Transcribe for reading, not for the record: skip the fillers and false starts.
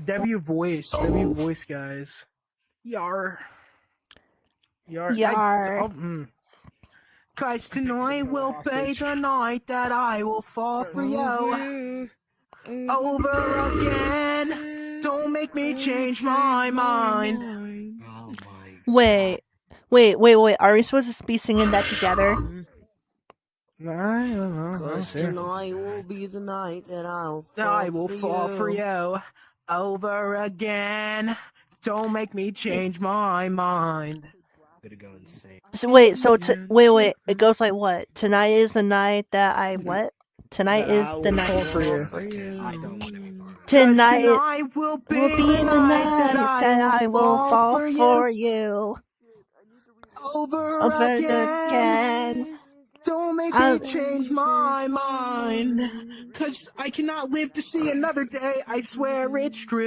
Debut voice, guys. Yar. Yar. Cause tonight will be the night that I will fall for you over again. Don't make me change my mind. Oh my. Wait. Are we supposed to be singing that together? I don't know. Cause tonight will be the night that I will fall for you over again. Don't make me change my mind. Gonna go insane. So wait. Wait. It goes like what? Tonight is the night that I what? Tonight is the night. Fall for you. Okay, I don't want to be part. Tonight will will be the night that I will fall for you over again. Don't make me change my mind. Cause I cannot live to see another day. I swear it's true.